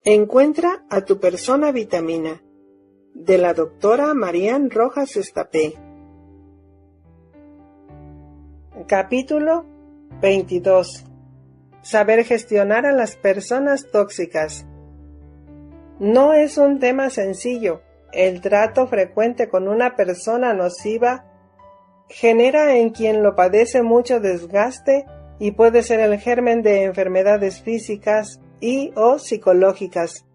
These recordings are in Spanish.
Encuentra a tu persona vitamina, de la doctora Marian Rojas Estapé. Capítulo 22. Saber gestionar a las personas tóxicas. No es un tema sencillo. El trato frecuente con una persona nociva genera en quien lo padece mucho desgaste y puede ser el germen de enfermedades físicas y/o psicológicas.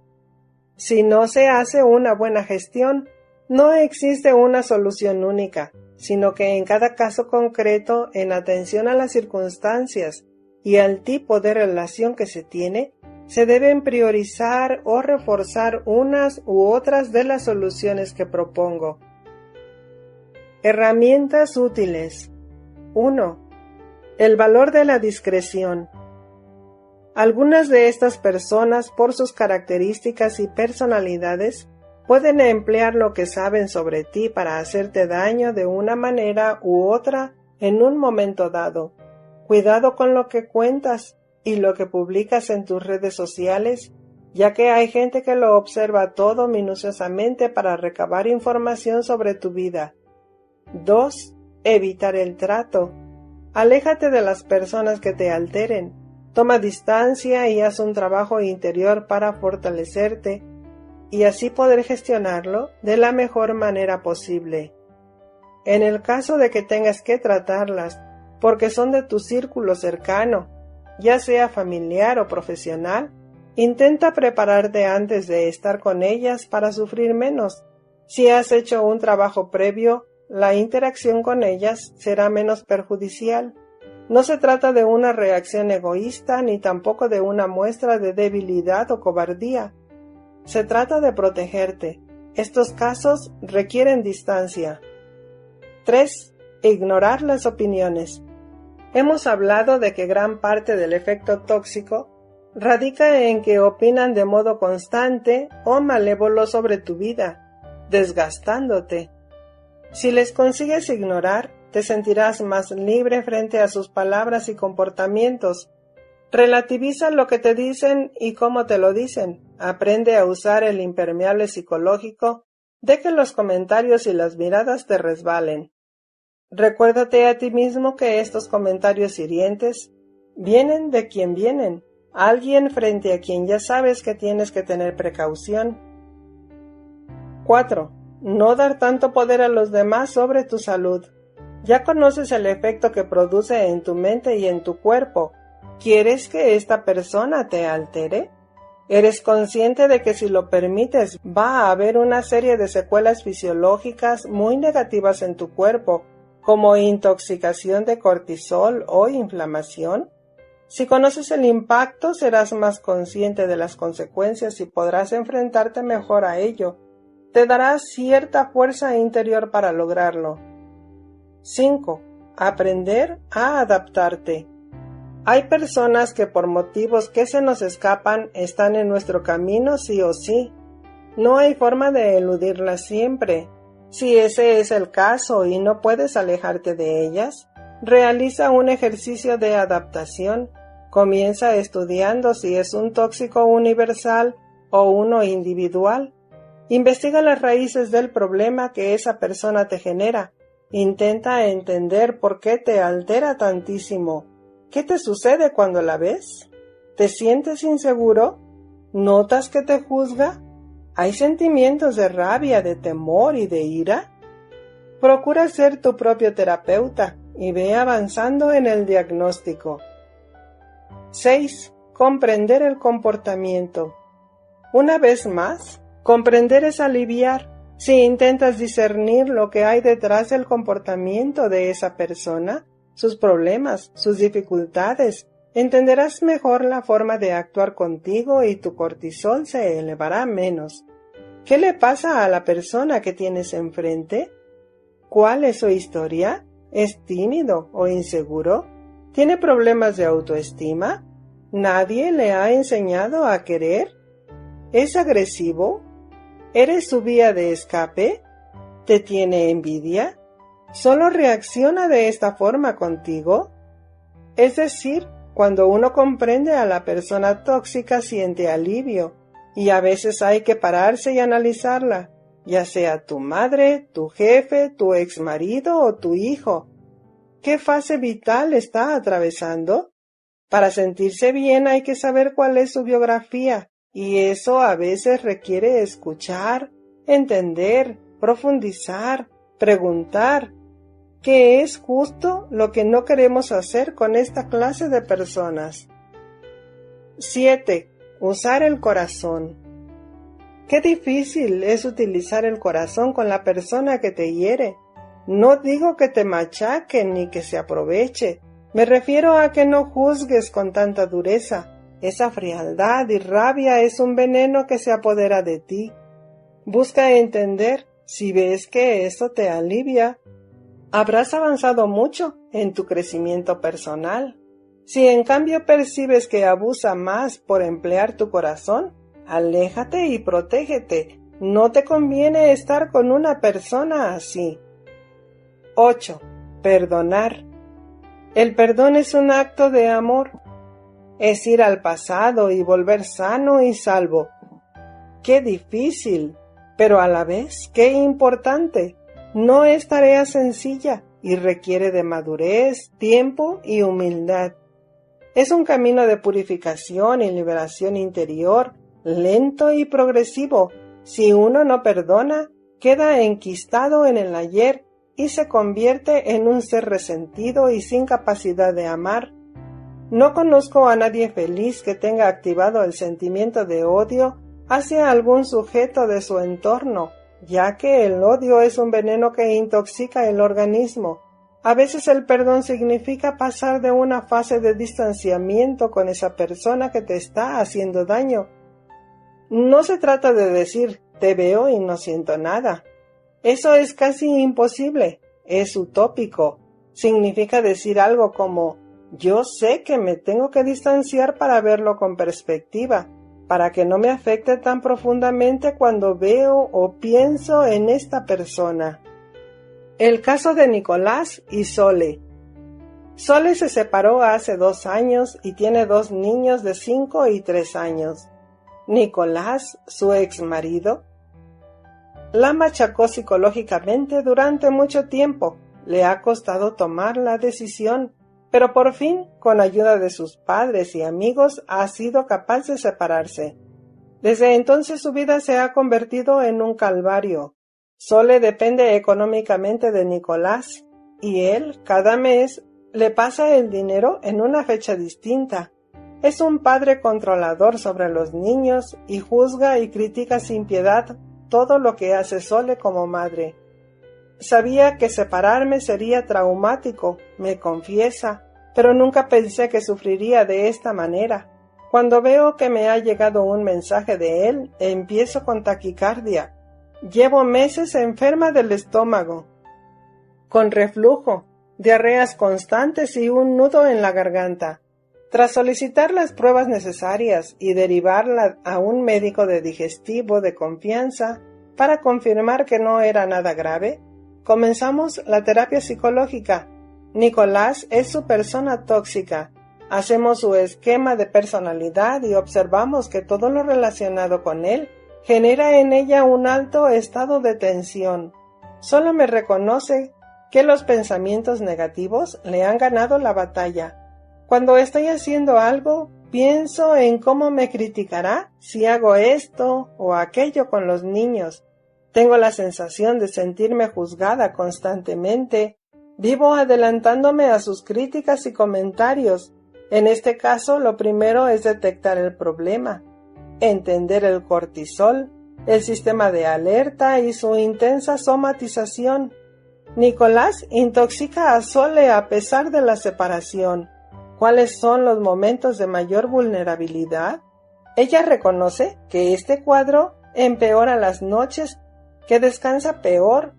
Si no se hace una buena gestión, no existe una solución única, sino que en cada caso concreto, en atención a las circunstancias y al tipo de relación que se tiene, se deben priorizar o reforzar unas u otras de las soluciones que propongo. Herramientas útiles. 1. El valor de la discreción. Algunas de estas personas, por sus características y personalidades, pueden emplear lo que saben sobre ti para hacerte daño de una manera u otra en un momento dado. Cuidado con lo que cuentas y lo que publicas en tus redes sociales, ya que hay gente que lo observa todo minuciosamente para recabar información sobre tu vida. 2. Evitar el trato. Aléjate de las personas que te alteren. Toma distancia y haz un trabajo interior para fortalecerte y así poder gestionarlo de la mejor manera posible. En el caso de que tengas que tratarlas porque son de tu círculo cercano, ya sea familiar o profesional, intenta prepararte antes de estar con ellas para sufrir menos. Si has hecho un trabajo previo, la interacción con ellas será menos perjudicial. No se trata de una reacción egoísta ni tampoco de una muestra de debilidad o cobardía. Se trata de protegerte. Estos casos requieren distancia. 3. Ignorar las opiniones. Hemos hablado de que gran parte del efecto tóxico radica en que opinan de modo constante o malévolo sobre tu vida, desgastándote. Si les consigues ignorar, te sentirás más libre frente a sus palabras y comportamientos. Relativiza lo que te dicen y cómo te lo dicen. Aprende a usar el impermeable psicológico de que los comentarios y las miradas te resbalen. Recuérdate a ti mismo que estos comentarios hirientes vienen de quien vienen, alguien frente a quien ya sabes que tienes que tener precaución. 4. No dar tanto poder a los demás sobre tu salud. Ya conoces el efecto que produce en tu mente y en tu cuerpo. ¿Quieres que esta persona te altere? ¿Eres consciente de que si lo permites va a haber una serie de secuelas fisiológicas muy negativas en tu cuerpo, como intoxicación de cortisol o inflamación? Si conoces el impacto, serás más consciente de las consecuencias y podrás enfrentarte mejor a ello. Te dará cierta fuerza interior para lograrlo. 5. Aprender a adaptarte. Hay personas que por motivos que se nos escapan están en nuestro camino sí o sí. No hay forma de eludirlas siempre. Si ese es el caso y no puedes alejarte de ellas, realiza un ejercicio de adaptación. Comienza estudiando si es un tóxico universal o uno individual. Investiga las raíces del problema que esa persona te genera. Intenta entender por qué te altera tantísimo. ¿Qué te sucede cuando la ves? ¿Te sientes inseguro? ¿Notas que te juzga? ¿Hay sentimientos de rabia, de temor y de ira? Procura ser tu propio terapeuta y ve avanzando en el diagnóstico. 6. Comprender el comportamiento. Una vez más, comprender es aliviar. Si intentas discernir lo que hay detrás del comportamiento de esa persona, sus problemas, sus dificultades, entenderás mejor la forma de actuar contigo y tu cortisol se elevará menos. ¿Qué le pasa a la persona que tienes enfrente? ¿Cuál es su historia? ¿Es tímido o inseguro? ¿Tiene problemas de autoestima? ¿Nadie le ha enseñado a querer? ¿Es agresivo? ¿Eres su vía de escape? ¿Te tiene envidia? ¿Solo reacciona de esta forma contigo? Es decir, cuando uno comprende a la persona tóxica siente alivio. y a veces hay que pararse y analizarla, ya sea tu madre, tu jefe, tu exmarido o tu hijo. ¿Qué fase vital está atravesando? Para sentirse bien hay que saber cuál es su biografía, y eso a veces requiere escuchar, entender, profundizar, preguntar, que es justo lo que no queremos hacer con esta clase de personas. 7. Usar el corazón. Qué difícil es utilizar el corazón con la persona que te hiere. No digo que te machaque ni que se aproveche. Me refiero a que no juzgues con tanta dureza. Esa frialdad y rabia es un veneno que se apodera de ti. Busca entender. Si ves que eso te alivia, habrás avanzado mucho en tu crecimiento personal. Si en cambio percibes que abusa más por emplear tu corazón, aléjate y protégete. No te conviene estar con una persona así. 8. Perdonar. El perdón es un acto de amor. Es ir al pasado y volver sano y salvo. ¡Qué difícil! Pero a la vez, ¡qué importante! No es tarea sencilla y requiere de madurez, tiempo y humildad. Es un camino de purificación y liberación interior, lento y progresivo. Si uno no perdona, queda enquistado en el ayer y se convierte en un ser resentido y sin capacidad de amar. No conozco a nadie feliz que tenga activado el sentimiento de odio hacia algún sujeto de su entorno, ya que el odio es un veneno que intoxica el organismo. A veces el perdón significa pasar de una fase de distanciamiento con esa persona que te está haciendo daño. No se trata de decir, te veo y no siento nada. Eso es casi imposible, es utópico. Significa decir algo como, yo sé que me tengo que distanciar para verlo con perspectiva, para que no me afecte tan profundamente cuando veo o pienso en esta persona. El caso de Nicolás y Sole. Sole se separó hace 2 años y tiene 2 niños de 5 y 3 años. Nicolás, su exmarido, la machacó psicológicamente durante mucho tiempo. Le ha costado tomar la decisión, pero por fin, con ayuda de sus padres y amigos, ha sido capaz de separarse. Desde entonces su vida se ha convertido en un calvario. Sole depende económicamente de Nicolás, y él, cada mes, le pasa el dinero en una fecha distinta. Es un padre controlador sobre los niños y juzga y critica sin piedad todo lo que hace Sole como madre. Sabía que separarme sería traumático, me confiesa, pero nunca pensé que sufriría de esta manera. Cuando veo que me ha llegado un mensaje de él, empiezo con taquicardia. Llevo meses enferma del estómago, con reflujo, diarreas constantes y un nudo en la garganta. Tras solicitar las pruebas necesarias y derivarla a un médico de digestivo de confianza para confirmar que no era nada grave, comenzamos la terapia psicológica. Nicolás es su persona tóxica. Hacemos su esquema de personalidad y observamos que todo lo relacionado con él genera en ella un alto estado de tensión. Solo me reconoce que los pensamientos negativos le han ganado la batalla. Cuando estoy haciendo algo, pienso en cómo me criticará si hago esto o aquello con los niños. Tengo la sensación de sentirme juzgada constantemente. Vivo adelantándome a sus críticas y comentarios. En este caso, lo primero es detectar el problema, entender el cortisol, el sistema de alerta y su intensa somatización. Nicolás intoxica a Sole a pesar de la separación. ¿Cuáles son los momentos de mayor vulnerabilidad? Ella reconoce que este cuadro empeora las noches, que descansa peor,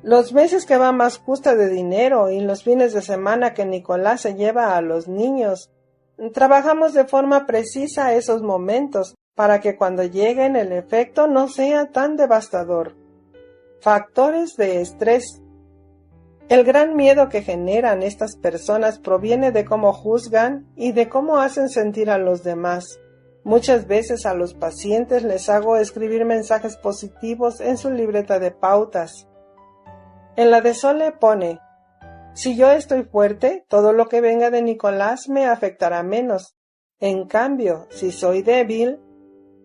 los meses que va más justa de dinero y los fines de semana que Nicolás se lleva a los niños. Trabajamos de forma precisa esos momentos para que cuando lleguen el efecto no sea tan devastador. Factores de estrés. El gran miedo que generan estas personas proviene de cómo juzgan y de cómo hacen sentir a los demás. Muchas veces a los pacientes les hago escribir mensajes positivos en su libreta de pautas. En la de Sole pone: si yo estoy fuerte, todo lo que venga de Nicolás me afectará menos. En cambio, si soy débil,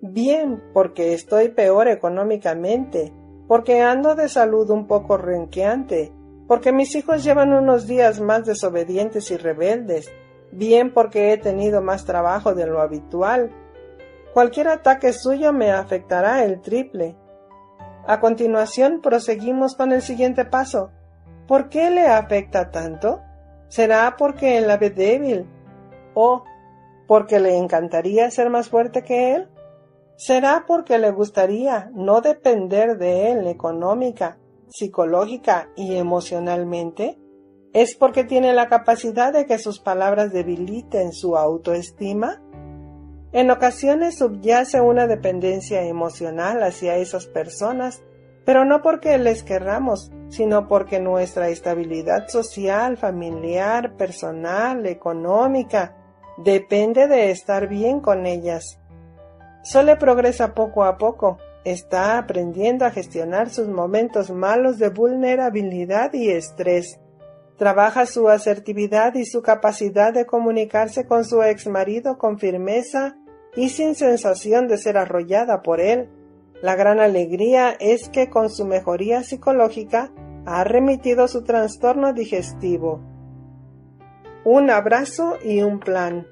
bien, porque estoy peor económicamente, porque ando de salud un poco renqueante, porque mis hijos llevan unos días más desobedientes y rebeldes, bien porque he tenido más trabajo de lo habitual. Cualquier ataque suyo me afectará el triple. A continuación proseguimos con el siguiente paso. ¿Por qué le afecta tanto? ¿Será porque la ve débil? ¿O porque le encantaría ser más fuerte que él? ¿Será porque le gustaría no depender de él económica, psicológica y emocionalmente? ¿Es porque tiene la capacidad de que sus palabras debiliten su autoestima? En ocasiones subyace una dependencia emocional hacia esas personas, pero no porque les querramos, sino porque nuestra estabilidad social, familiar, personal, económica, depende de estar bien con ellas. Sole progresa poco a poco, está aprendiendo a gestionar sus momentos malos de vulnerabilidad y estrés. Trabaja su asertividad y su capacidad de comunicarse con su exmarido con firmeza y sin sensación de ser arrollada por él. La gran alegría es que con su mejoría psicológica ha remitido su trastorno digestivo. Un abrazo y un plan.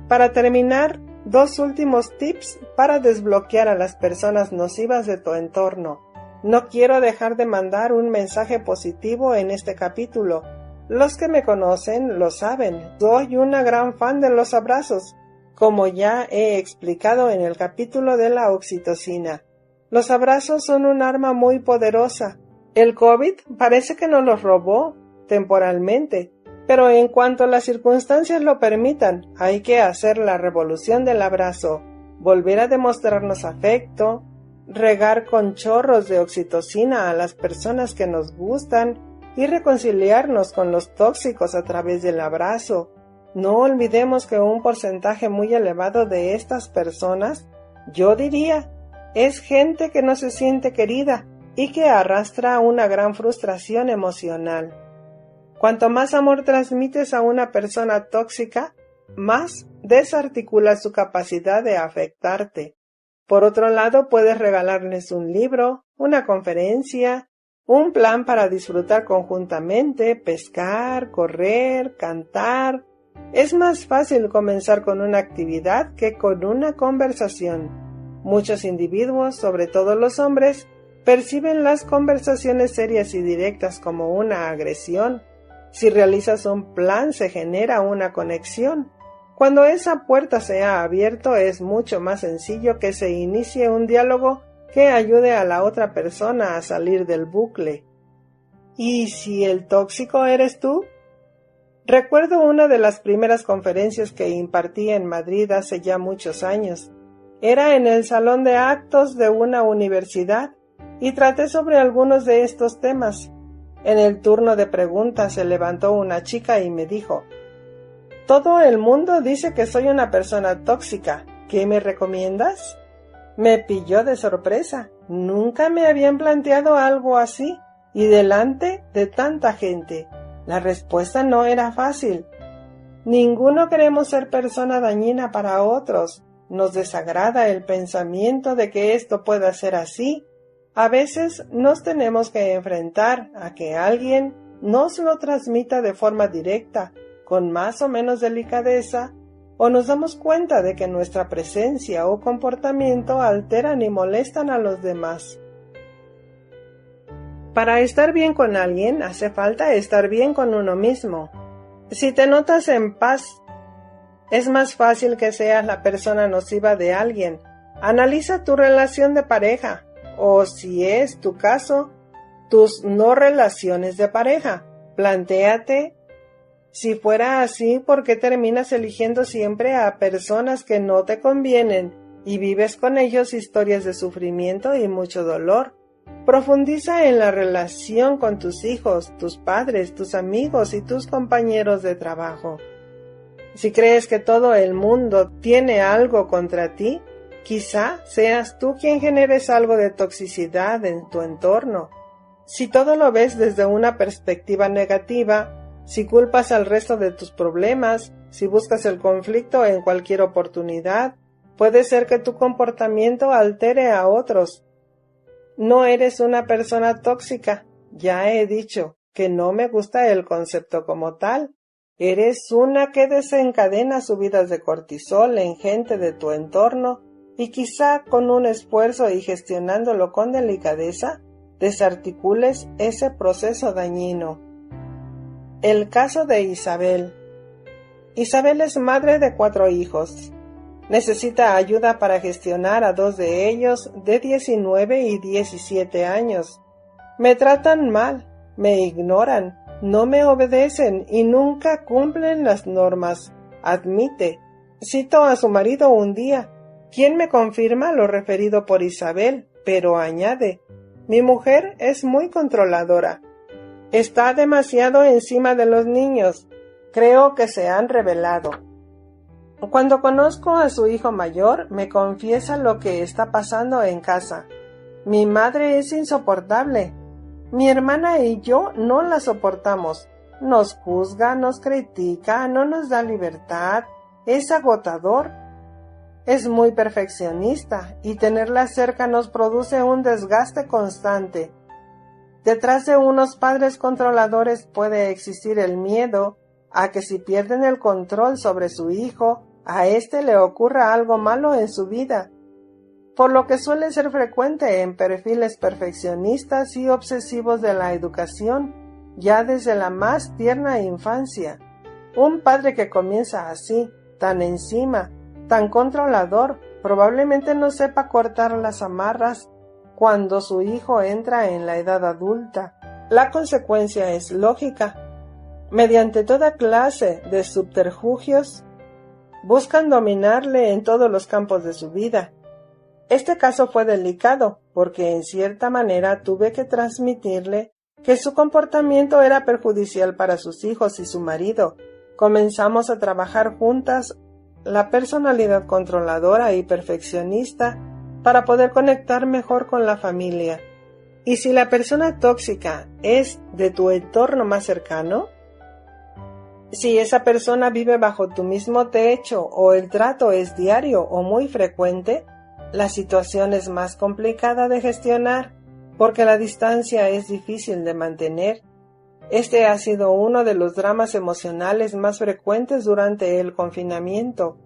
Para terminar, 2 últimos tips para desbloquear a las personas nocivas de tu entorno. No quiero dejar de mandar un mensaje positivo en este capítulo. Los que me conocen lo saben. Soy una gran fan de los abrazos, como ya he explicado en el capítulo de la oxitocina. Los abrazos son un arma muy poderosa. El COVID parece que nos los robó temporalmente, pero en cuanto las circunstancias lo permitan, hay que hacer la revolución del abrazo, volver a demostrarnos afecto, regar con chorros de oxitocina a las personas que nos gustan y reconciliarnos con los tóxicos a través del abrazo. No olvidemos que un porcentaje muy elevado de estas personas, yo diría, es gente que no se siente querida y que arrastra una gran frustración emocional. Cuanto más amor transmites a una persona tóxica, más desarticula su capacidad de afectarte. Por otro lado, puedes regalarles un libro, una conferencia, un plan para disfrutar conjuntamente, pescar, correr, cantar. Es más fácil comenzar con una actividad que con una conversación. Muchos individuos, sobre todo los hombres, perciben las conversaciones serias y directas como una agresión. Si realizas un plan, se genera una conexión. Cuando esa puerta se ha abierto, es mucho más sencillo que se inicie un diálogo que ayude a la otra persona a salir del bucle. ¿Y si el tóxico eres tú? Recuerdo una de las primeras conferencias que impartí en Madrid hace ya muchos años. Era en el salón de actos de una universidad y traté sobre algunos de estos temas. En el turno de preguntas se levantó una chica y me dijo: «Todo el mundo dice que soy una persona tóxica. ¿Qué me recomiendas?». Me pilló de sorpresa. Nunca me habían planteado algo así, y delante de tanta gente. La respuesta no era fácil. Ninguno queremos ser persona dañina para otros. Nos desagrada el pensamiento de que esto pueda ser así. A veces nos tenemos que enfrentar a que alguien nos lo transmita de forma directa, con más o menos delicadeza, o nos damos cuenta de que nuestra presencia o comportamiento alteran y molestan a los demás. Para estar bien con alguien hace falta estar bien con uno mismo. Si te notas en paz, es más fácil que seas la persona nociva de alguien. Analiza tu relación de pareja, o si es tu caso, tus no relaciones de pareja. Plantéate, si fuera así, ¿por qué terminas eligiendo siempre a personas que no te convienen y vives con ellos historias de sufrimiento y mucho dolor? Profundiza en la relación con tus hijos, tus padres, tus amigos y tus compañeros de trabajo. Si crees que todo el mundo tiene algo contra ti, quizá seas tú quien generes algo de toxicidad en tu entorno. Si todo lo ves desde una perspectiva negativa, si culpas al resto de tus problemas, si buscas el conflicto en cualquier oportunidad, puede ser que tu comportamiento altere a otros. No eres una persona tóxica. Ya he dicho que no me gusta el concepto como tal. Eres una que desencadena subidas de cortisol en gente de tu entorno y quizá con un esfuerzo y gestionándolo con delicadeza, desarticules ese proceso dañino. El caso de Isabel. Isabel es madre de 4 hijos. Necesita ayuda para gestionar a 2 de ellos de 19 y 17 años. Me tratan mal, me ignoran, no me obedecen y nunca cumplen las normas, admite. Cito a su marido un día, quien me confirma lo referido por Isabel, pero añade, mi mujer es muy controladora. Está demasiado encima de los niños. Creo que se han rebelado. Cuando conozco a su hijo mayor, me confiesa lo que está pasando en casa. Mi madre es insoportable. Mi hermana y yo no la soportamos. Nos juzga, nos critica, no nos da libertad. Es agotador. Es muy perfeccionista y tenerla cerca nos produce un desgaste constante. Detrás de unos padres controladores puede existir el miedo a que si pierden el control sobre su hijo, a éste le ocurra algo malo en su vida, por lo que suele ser frecuente en perfiles perfeccionistas y obsesivos de la educación, ya desde la más tierna infancia. Un padre que comienza así, tan encima, tan controlador, probablemente no sepa cortar las amarras cuando su hijo entra en la edad adulta. La consecuencia es lógica. Mediante toda clase de subterfugios, buscan dominarle en todos los campos de su vida. Este caso fue delicado, porque en cierta manera tuve que transmitirle que su comportamiento era perjudicial para sus hijos y su marido. Comenzamos a trabajar juntas la personalidad controladora y perfeccionista para poder conectar mejor con la familia. ¿Y si la persona tóxica es de tu entorno más cercano? Si esa persona vive bajo tu mismo techo o el trato es diario o muy frecuente, la situación es más complicada de gestionar porque la distancia es difícil de mantener. Este ha sido uno de los dramas emocionales más frecuentes durante el confinamiento.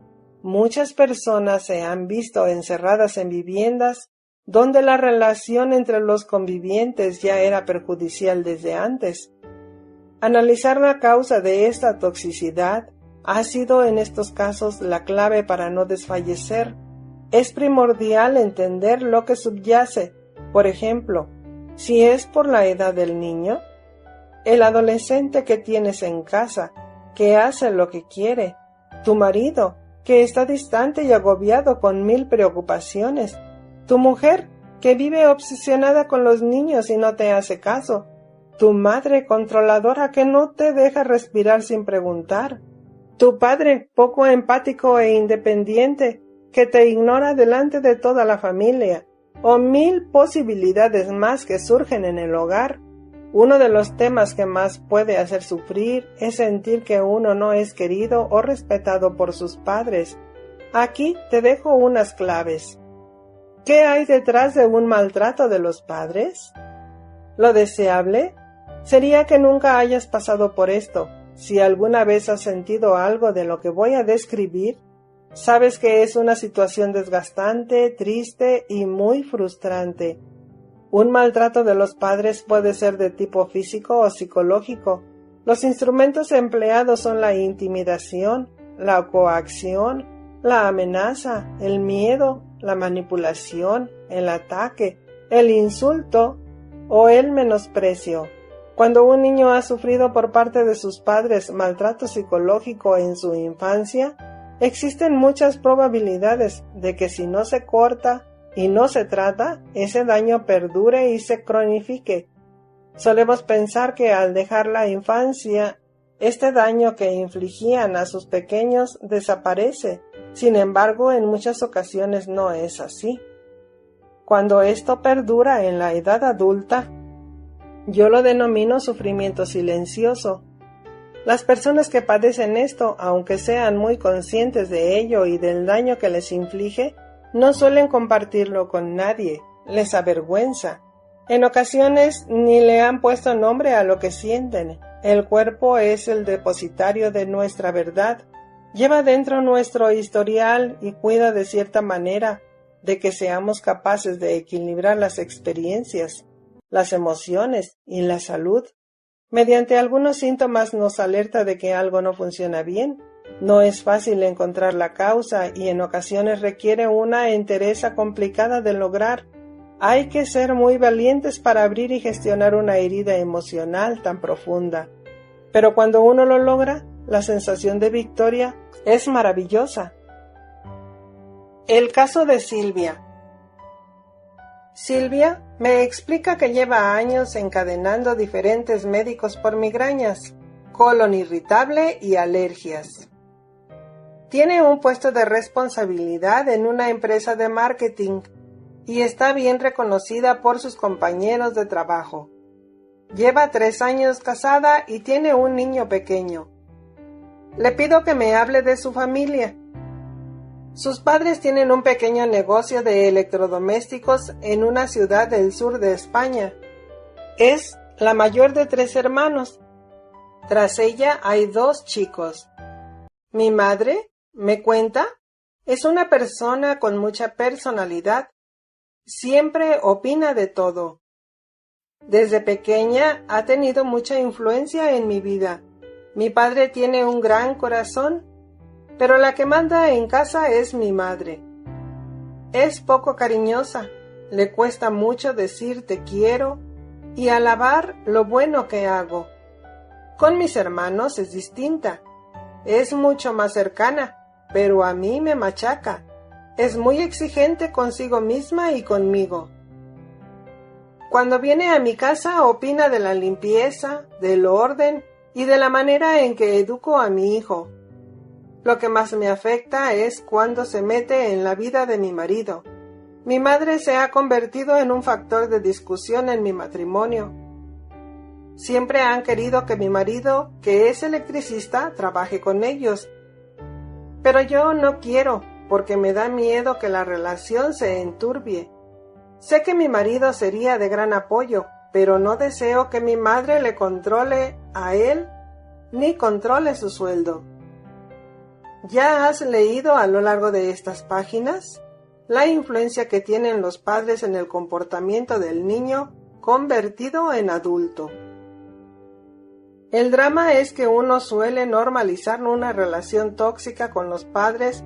Muchas personas se han visto encerradas en viviendas donde la relación entre los convivientes ya era perjudicial desde antes. Analizar la causa de esta toxicidad ha sido en estos casos la clave para no desfallecer. Es primordial entender lo que subyace. Por ejemplo, si es por la edad del niño, el adolescente que tienes en casa, que hace lo que quiere, tu marido, que está distante y agobiado con 1000 preocupaciones, tu mujer, que vive obsesionada con los niños y no te hace caso, tu madre controladora que no te deja respirar sin preguntar, tu padre poco empático e independiente que te ignora delante de toda la familia, o 1000 posibilidades más que surgen en el hogar. Uno de los temas que más puede hacer sufrir es sentir que uno no es querido o respetado por sus padres. Aquí te dejo unas claves. ¿Qué hay detrás de un maltrato de los padres? Lo deseable sería que nunca hayas pasado por esto. Si alguna vez has sentido algo de lo que voy a describir, sabes que es una situación desgastante, triste y muy frustrante. Un maltrato de los padres puede ser de tipo físico o psicológico. Los instrumentos empleados son la intimidación, la coacción, la amenaza, el miedo, la manipulación, el ataque, el insulto o el menosprecio. Cuando un niño ha sufrido por parte de sus padres maltrato psicológico en su infancia, existen muchas probabilidades de que si no se corta y no se trata, ese daño perdure y se cronifique. Solemos pensar que al dejar la infancia Este daño que infligían a sus pequeños desaparece. Sin embargo, en muchas ocasiones no es así. Cuando esto perdura en la edad adulta, yo lo denomino sufrimiento silencioso. Las personas que padecen esto, aunque sean muy conscientes de ello y del daño que les inflige, no suelen compartirlo con nadie, les avergüenza. En ocasiones ni le han puesto nombre a lo que sienten. El cuerpo es el depositario de nuestra verdad. Lleva dentro nuestro historial y cuida de cierta manera de que seamos capaces de equilibrar las experiencias, las emociones y la salud. Mediante algunos síntomas nos alerta de que algo no funciona bien. No es fácil encontrar la causa y en ocasiones requiere una entereza complicada de lograr. Hay que ser muy valientes para abrir y gestionar una herida emocional tan profunda. Pero cuando uno lo logra, la sensación de victoria es maravillosa. El caso de Silvia. Silvia me explica que lleva años encadenando diferentes médicos por migrañas, colon irritable y alergias. Tiene un puesto de responsabilidad en una empresa de marketing y está bien reconocida por sus compañeros de trabajo. Lleva 3 años casada y tiene un niño pequeño. Le pido que me hable de su familia. Sus padres tienen un pequeño negocio de electrodomésticos en una ciudad del sur de España. Es la mayor de 3 hermanos. Tras ella hay 2 chicos. Mi madre, me cuenta, es una persona con mucha personalidad. Siempre opina de todo. Desde pequeña ha tenido mucha influencia en mi vida. Mi padre tiene un gran corazón, pero la que manda en casa es mi madre. Es poco cariñosa, le cuesta mucho decir te quiero y alabar lo bueno que hago. Con mis hermanos es distinta, es mucho más cercana, pero a mí me machaca. Es muy exigente consigo misma y conmigo. Cuando viene a mi casa opina de la limpieza, del orden y de la manera en que educo a mi hijo. Lo que más me afecta es cuando se mete en la vida de mi marido. Mi madre se ha convertido en un factor de discusión en mi matrimonio. Siempre han querido que mi marido, que es electricista, trabaje con ellos. Pero yo no quiero, porque me da miedo que la relación se enturbie. Sé que mi marido sería de gran apoyo, pero no deseo que mi madre le controle a él, ni controle su sueldo. ¿Ya has leído a lo largo de estas páginas la influencia que tienen los padres en el comportamiento del niño convertido en adulto? El drama es que uno suele normalizar una relación tóxica con los padres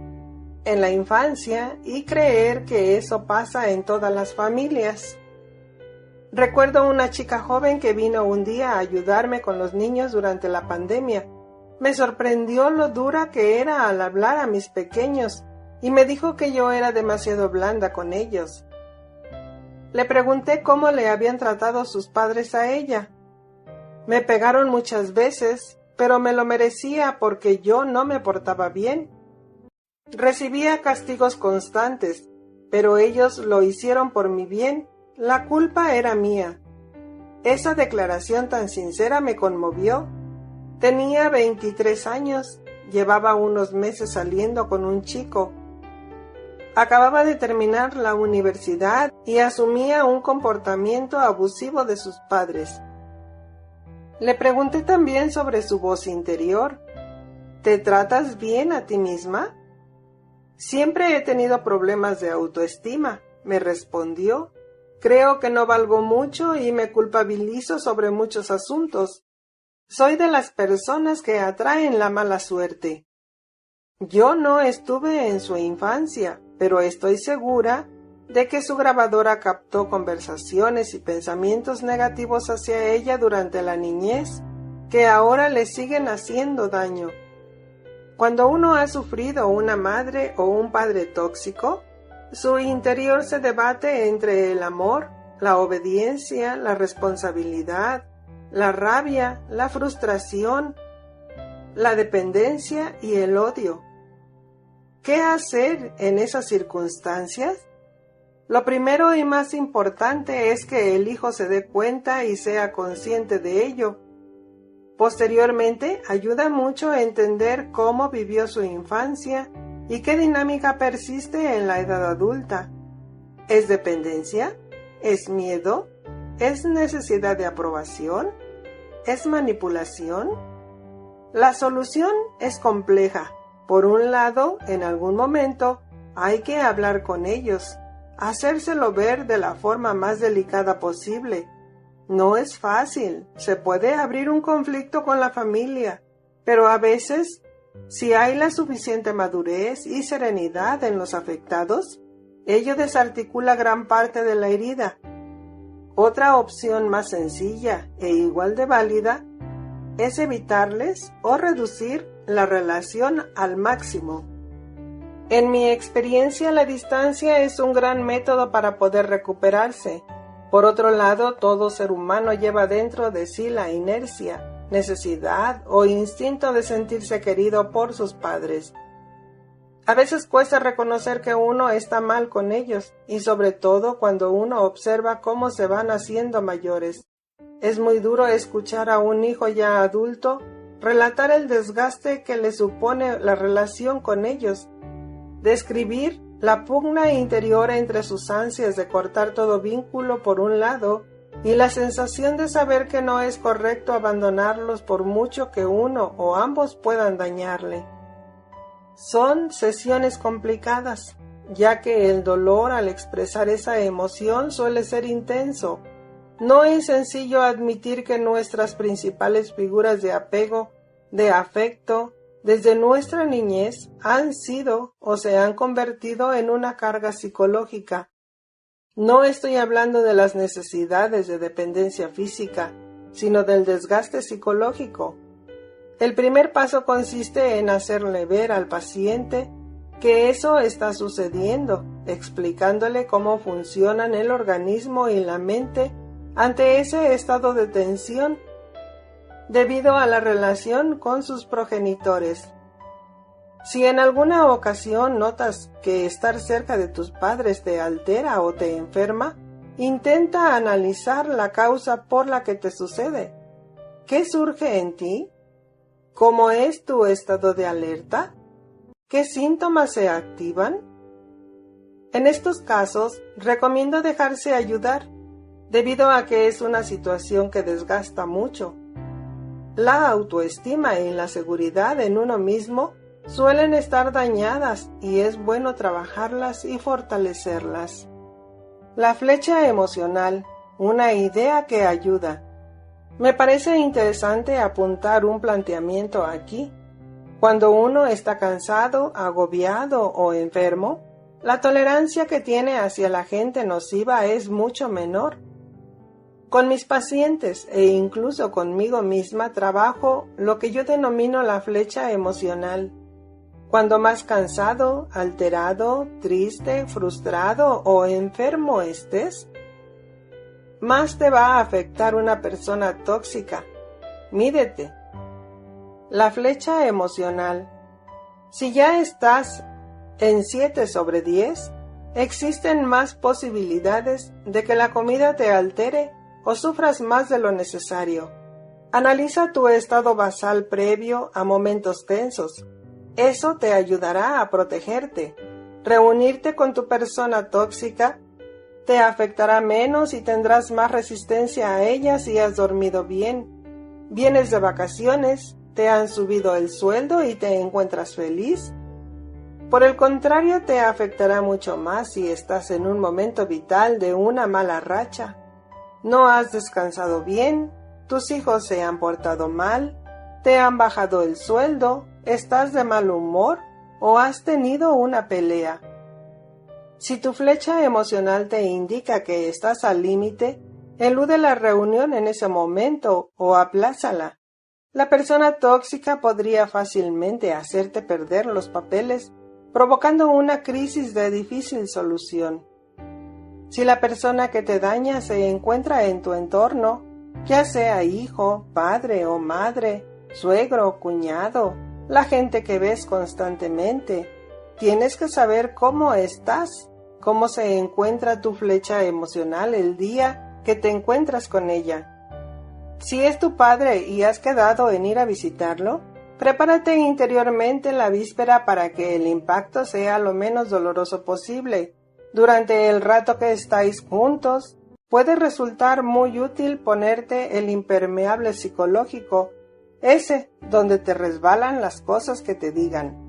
en la infancia y creer que eso pasa en todas las familias. Recuerdo una chica joven que vino un día a ayudarme con los niños durante la pandemia. Me sorprendió lo dura que era al hablar a mis pequeños y me dijo que yo era demasiado blanda con ellos. Le pregunté cómo le habían tratado sus padres a ella. Me pegaron muchas veces, pero me lo merecía porque yo no me portaba bien. Recibía castigos constantes, pero ellos lo hicieron por mi bien. La culpa era mía. Esa declaración tan sincera me conmovió. Tenía 23 años, llevaba unos meses saliendo con un chico. Acababa de terminar la universidad y asumía un comportamiento abusivo de sus padres. Le pregunté también sobre su voz interior. ¿Te tratas bien a ti misma? Siempre he tenido problemas de autoestima, me respondió. Creo que no valgo mucho y me culpabilizo sobre muchos asuntos. Soy de las personas que atraen la mala suerte. Yo no estuve en su infancia, pero estoy segura de que su grabadora captó conversaciones y pensamientos negativos hacia ella durante la niñez, que ahora le siguen haciendo daño. Cuando uno ha sufrido una madre o un padre tóxico, su interior se debate entre el amor, la obediencia, la responsabilidad, la rabia, la frustración. la dependencia y el odio. ¿Qué hacer en esas circunstancias? Lo primero y más importante es que el hijo se dé cuenta y sea consciente de ello. Posteriormente, ayuda mucho a entender cómo vivió su infancia y qué dinámica persiste en la edad adulta. ¿Es dependencia? ¿Es miedo? ¿Es necesidad de aprobación? ¿Es manipulación? La solución es compleja. Por un lado, en algún momento, hay que hablar con ellos, hacérselo ver de la forma más delicada posible. No es fácil, se puede abrir un conflicto con la familia, pero a veces, si hay la suficiente madurez y serenidad en los afectados, ello desarticula gran parte de la herida. Otra opción más sencilla e igual de válida es evitarles o reducir la relación al máximo. En mi experiencia, la distancia es un gran método para poder recuperarse. Por otro lado, todo ser humano lleva dentro de sí la inercia, necesidad o instinto de sentirse querido por sus padres. A veces cuesta reconocer que uno está mal con ellos, y sobre todo cuando uno observa cómo se van haciendo mayores. Es muy duro escuchar a un hijo ya adulto relatar el desgaste que le supone la relación con ellos, describir la pugna interior entre sus ansias de cortar todo vínculo por un lado y la sensación de saber que no es correcto abandonarlos por mucho que uno o ambos puedan dañarle. Son sesiones complicadas, ya que el dolor al expresar esa emoción suele ser intenso. No es sencillo admitir que nuestras principales figuras de apego, de afecto, desde nuestra niñez han sido o se han convertido en una carga psicológica. No estoy hablando de las necesidades de dependencia física, sino del desgaste psicológico. El primer paso consiste en hacerle ver al paciente que eso está sucediendo, explicándole cómo funcionan el organismo y la mente ante ese estado de tensión debido a la relación con sus progenitores. Si en alguna ocasión notas que estar cerca de tus padres te altera o te enferma, intenta analizar la causa por la que te sucede. ¿Qué surge en ti? ¿Cómo es tu estado de alerta? ¿Qué síntomas se activan? En estos casos, recomiendo dejarse ayudar, debido a que es una situación que desgasta mucho. La autoestima y la seguridad en uno mismo suelen estar dañadas y es bueno trabajarlas y fortalecerlas. La flecha emocional, una idea que ayuda. Me parece interesante apuntar un planteamiento aquí. Cuando uno está cansado, agobiado o enfermo, la tolerancia que tiene hacia la gente nociva es mucho menor. Con mis pacientes e incluso conmigo misma trabajo lo que yo denomino la flecha emocional. Cuando más cansado, alterado, triste, frustrado o enfermo estés, más te va a afectar una persona tóxica. Mídete. La flecha emocional. Si ya estás en 7 sobre 10, existen más posibilidades de que la comida te altere o sufras más de lo necesario. Analiza tu estado basal previo a momentos tensos. Eso te ayudará a protegerte. Reunirte con tu persona tóxica te afectará menos y tendrás más resistencia a ella si has dormido bien. Vienes de vacaciones, te han subido el sueldo y te encuentras feliz. Por el contrario, te afectará mucho más si estás en un momento vital de una mala racha. No has descansado bien, tus hijos se han portado mal, te han bajado el sueldo, estás de mal humor o has tenido una pelea. Si tu flecha emocional te indica que estás al límite, elude la reunión en ese momento o aplázala. La persona tóxica podría fácilmente hacerte perder los papeles, provocando una crisis de difícil solución. Si la persona que te daña se encuentra en tu entorno, ya sea hijo, padre o madre, suegro, cuñado, la gente que ves constantemente. Tienes que saber cómo estás, cómo se encuentra tu flecha emocional el día que te encuentras con ella. Si es tu padre y has quedado en ir a visitarlo, prepárate interiormente la víspera para que el impacto sea lo menos doloroso posible. Durante el rato que estáis juntos, puede resultar muy útil ponerte el impermeable psicológico, ese donde te resbalan las cosas que te digan.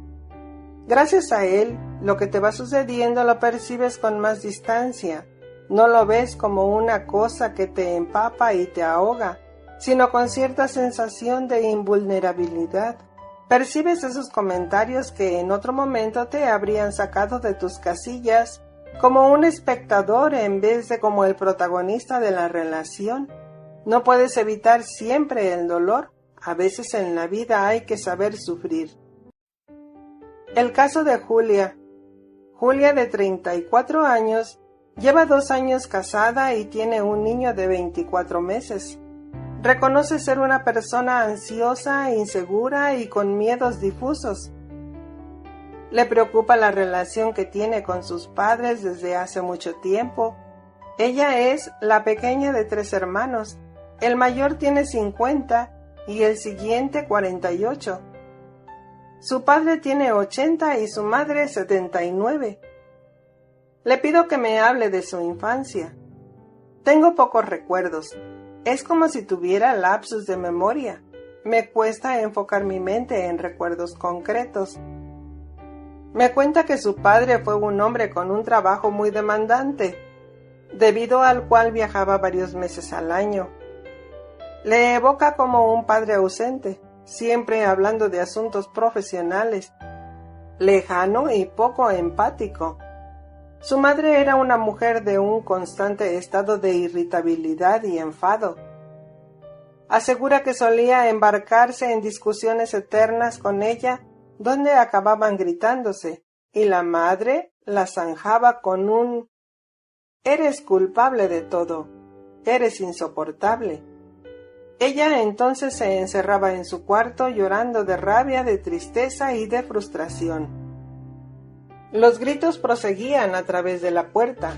Gracias a él, lo que te va sucediendo lo percibes con más distancia. No lo ves como una cosa que te empapa y te ahoga, sino con cierta sensación de invulnerabilidad. Percibes esos comentarios que en otro momento te habrían sacado de tus casillas como un espectador en vez de como el protagonista de la relación. No puedes evitar siempre el dolor. A veces en la vida hay que saber sufrir. El caso de Julia. Julia, de 34 años, lleva 2 años casada y tiene un niño de 24 meses. Reconoce ser una persona ansiosa, insegura y con miedos difusos. Le preocupa la relación que tiene con sus padres desde hace mucho tiempo. Ella es la pequeña de 3 hermanos. El mayor tiene 50 y el siguiente 48. Su padre tiene 80 y su madre 79. Le pido que me hable de su infancia. Tengo pocos recuerdos. Es como si tuviera lapsus de memoria. Me cuesta enfocar mi mente en recuerdos concretos. Me cuenta que su padre fue un hombre con un trabajo muy demandante, debido al cual viajaba varios meses al año. Le evoca como un padre ausente, siempre hablando de asuntos profesionales, lejano y poco empático. Su madre era una mujer de un constante estado de irritabilidad y enfado. Asegura que solía embarcarse en discusiones eternas con ella, donde acababan gritándose, y la madre la zanjaba con un «Eres culpable de todo, eres insoportable». Ella entonces se encerraba en su cuarto llorando de rabia, de tristeza y de frustración. Los gritos proseguían a través de la puerta.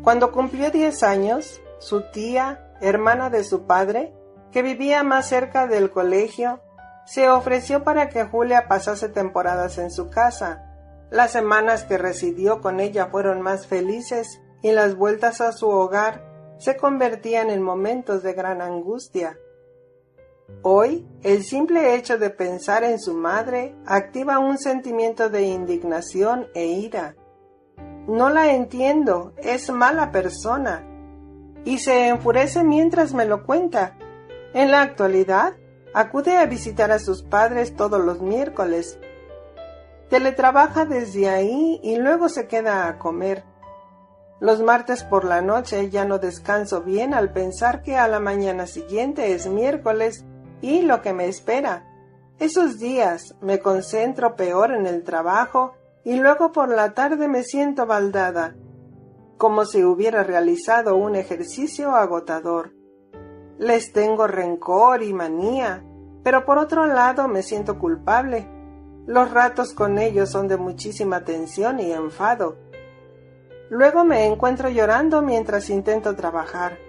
Cuando cumplió 10 años, su tía, hermana de su padre, que vivía más cerca del colegio, se ofreció para que Julia pasase temporadas en su casa. Las semanas que residió con ella fueron más felices y las vueltas a su hogar se convertían en momentos de gran angustia. Hoy, el simple hecho de pensar en su madre activa un sentimiento de indignación e ira. No la entiendo, es mala persona. Y se enfurece mientras me lo cuenta. En la actualidad, acude a visitar a sus padres todos los miércoles. Teletrabaja desde ahí y luego se queda a comer. Los martes por la noche ya no descanso bien al pensar que a la mañana siguiente es miércoles y lo que me espera. Esos días me concentro peor en el trabajo y luego por la tarde me siento baldada, como si hubiera realizado un ejercicio agotador. Les tengo rencor y manía, pero por otro lado me siento culpable. Los ratos con ellos son de muchísima tensión y enfado. Luego me encuentro llorando mientras intento trabajar.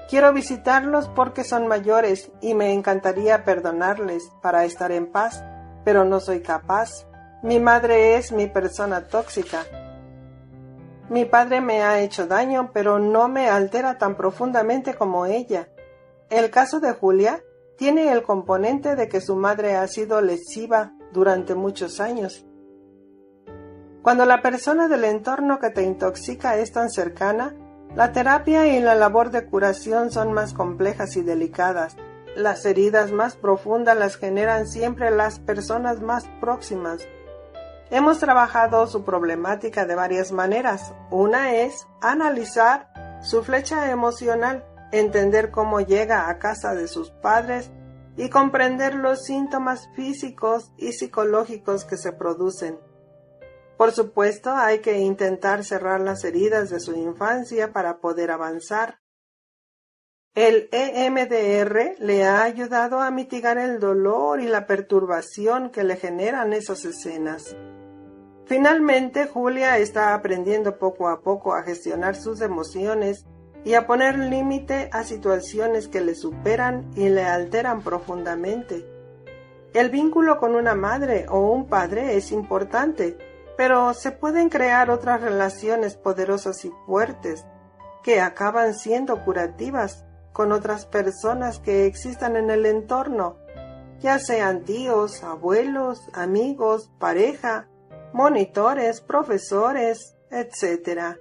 Quiero visitarlos porque son mayores y me encantaría perdonarles para estar en paz, pero no soy capaz. Mi madre es mi persona tóxica. Mi padre me ha hecho daño, pero no me altera tan profundamente como ella. El caso de Julia tiene el componente de que su madre ha sido lesiva durante muchos años. Cuando la persona del entorno que te intoxica es tan cercana, la terapia y la labor de curación son más complejas y delicadas. Las heridas más profundas las generan siempre las personas más próximas. Hemos trabajado su problemática de varias maneras. Una es analizar su flecha emocional, entender cómo llega a casa de sus padres y comprender los síntomas físicos y psicológicos que se producen. Por supuesto, hay que intentar cerrar las heridas de su infancia para poder avanzar. El EMDR le ha ayudado a mitigar el dolor y la perturbación que le generan esas escenas. Finalmente, Julia está aprendiendo poco a poco a gestionar sus emociones y a poner límite a situaciones que le superan y le alteran profundamente. El vínculo con una madre o un padre es importante, pero se pueden crear otras relaciones poderosas y fuertes que acaban siendo curativas con otras personas que existan en el entorno, ya sean tíos, abuelos, amigos, pareja, monitores, profesores, etc.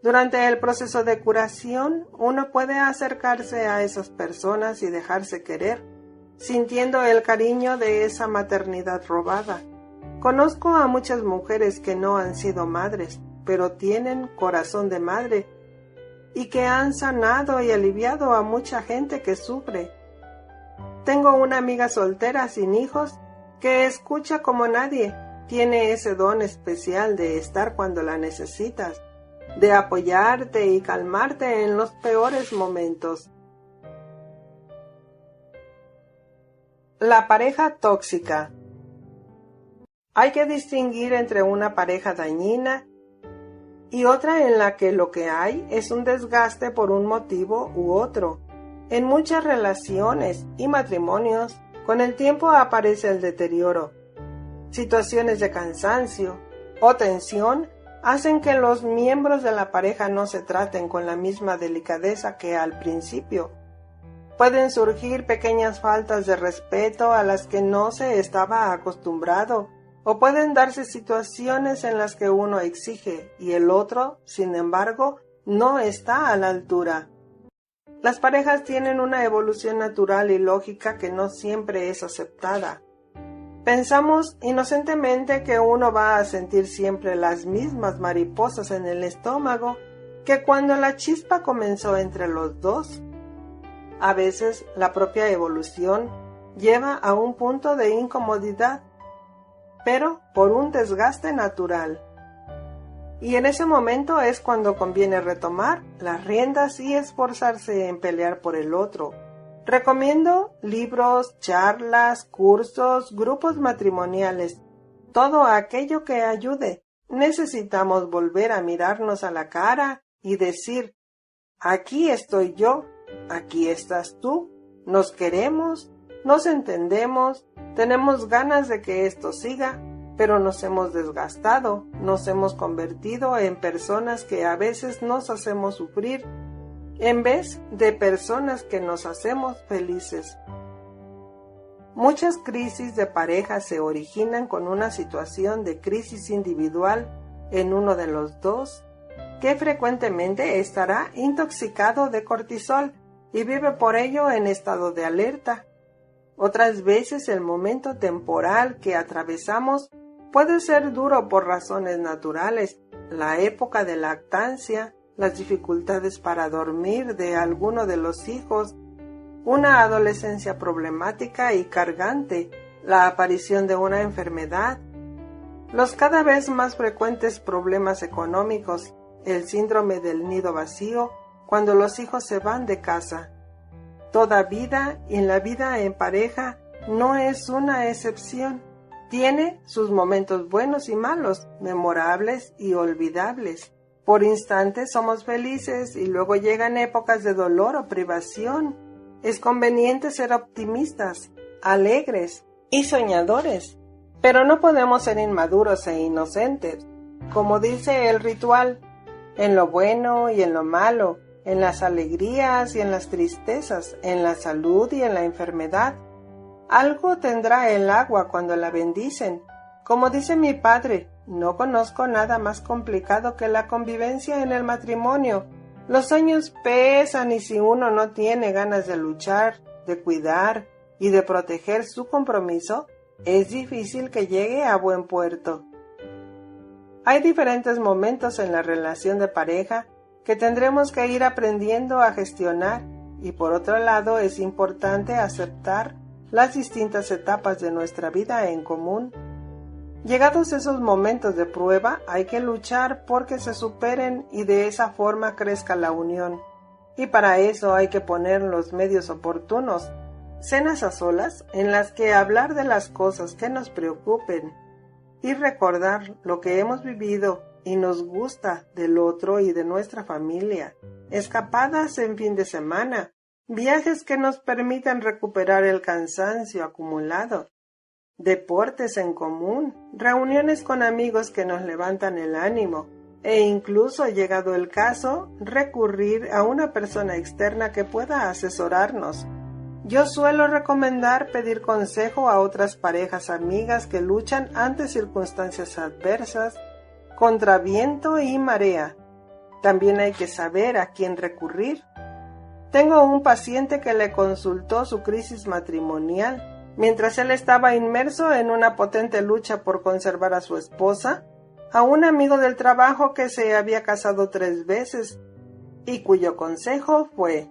Durante el proceso de curación, uno puede acercarse a esas personas y dejarse querer, sintiendo el cariño de esa maternidad robada. Conozco a muchas mujeres que no han sido madres, pero tienen corazón de madre y que han sanado y aliviado a mucha gente que sufre. Tengo una amiga soltera sin hijos que escucha como nadie. Tiene ese don especial de estar cuando la necesitas, de apoyarte y calmarte en los peores momentos. La pareja tóxica. Hay que distinguir entre una pareja dañina y otra en la que lo que hay es un desgaste por un motivo u otro. En muchas relaciones y matrimonios, con el tiempo aparece el deterioro. Situaciones de cansancio o tensión hacen que los miembros de la pareja no se traten con la misma delicadeza que al principio. Pueden surgir pequeñas faltas de respeto a las que no se estaba acostumbrado, o pueden darse situaciones en las que uno exige y el otro, sin embargo, no está a la altura. Las parejas tienen una evolución natural y lógica que no siempre es aceptada. Pensamos inocentemente que uno va a sentir siempre las mismas mariposas en el estómago que cuando la chispa comenzó entre los dos. A veces la propia evolución lleva a un punto de incomodidad, pero por un desgaste natural. Y en ese momento es cuando conviene retomar las riendas y esforzarse en pelear por el otro. Recomiendo libros, charlas, cursos, grupos matrimoniales, todo aquello que ayude. Necesitamos volver a mirarnos a la cara y decir, aquí estoy yo, aquí estás tú, nos queremos, nos entendemos, tenemos ganas de que esto siga, pero nos hemos desgastado, nos hemos convertido en personas que a veces nos hacemos sufrir, en vez de personas que nos hacemos felices. Muchas crisis de pareja se originan con una situación de crisis individual en uno de los dos, que frecuentemente estará intoxicado de cortisol y vive por ello en estado de alerta. Otras veces el momento temporal que atravesamos puede ser duro por razones naturales, la época de lactancia, las dificultades para dormir de alguno de los hijos, una adolescencia problemática y cargante, la aparición de una enfermedad, los cada vez más frecuentes problemas económicos, el síndrome del nido vacío, cuando los hijos se van de casa. Toda vida y la vida en pareja no es una excepción. Tiene sus momentos buenos y malos, memorables y olvidables. Por instantes somos felices y luego llegan épocas de dolor o privación. Es conveniente ser optimistas, alegres y soñadores, pero no podemos ser inmaduros e inocentes. Como dice el ritual, en lo bueno y en lo malo, en las alegrías y en las tristezas, en la salud y en la enfermedad. Algo tendrá el agua cuando la bendicen. Como dice mi padre, no conozco nada más complicado que la convivencia en el matrimonio. Los años pesan y si uno no tiene ganas de luchar, de cuidar y de proteger su compromiso, es difícil que llegue a buen puerto. Hay diferentes momentos en la relación de pareja que tendremos que ir aprendiendo a gestionar y por otro lado es importante aceptar las distintas etapas de nuestra vida en común. Llegados esos momentos de prueba, hay que luchar porque se superen y de esa forma crezca la unión. y para eso hay que poner los medios oportunos, cenas a solas en las que hablar de las cosas que nos preocupen y recordar lo que hemos vivido y nos gusta del otro y de nuestra familia, escapadas en fin de semana, viajes que nos permitan recuperar el cansancio acumulado, deportes en común, reuniones con amigos que nos levantan el ánimo e incluso, llegado el caso, recurrir a una persona externa que pueda asesorarnos. Yo suelo recomendar pedir consejo a otras parejas amigas que luchan ante circunstancias adversas, contra viento y marea. También hay que saber a quién recurrir. Tengo un paciente que le consultó su crisis matrimonial mientras él estaba inmerso en una potente lucha por conservar a su esposa, a un amigo del trabajo que se había casado 3 veces y cuyo consejo fue: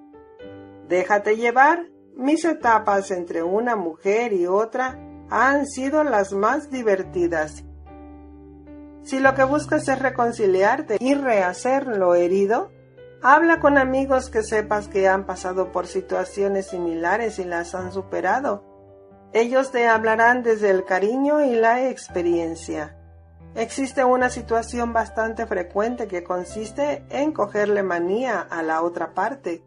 déjate llevar, mis etapas entre una mujer y otra han sido las más divertidas. Si lo que buscas es reconciliarte y rehacer lo herido, habla con amigos que sepas que han pasado por situaciones similares y las han superado. Ellos te hablarán desde el cariño y la experiencia. Existe una situación bastante frecuente que consiste en cogerle manía a la otra parte.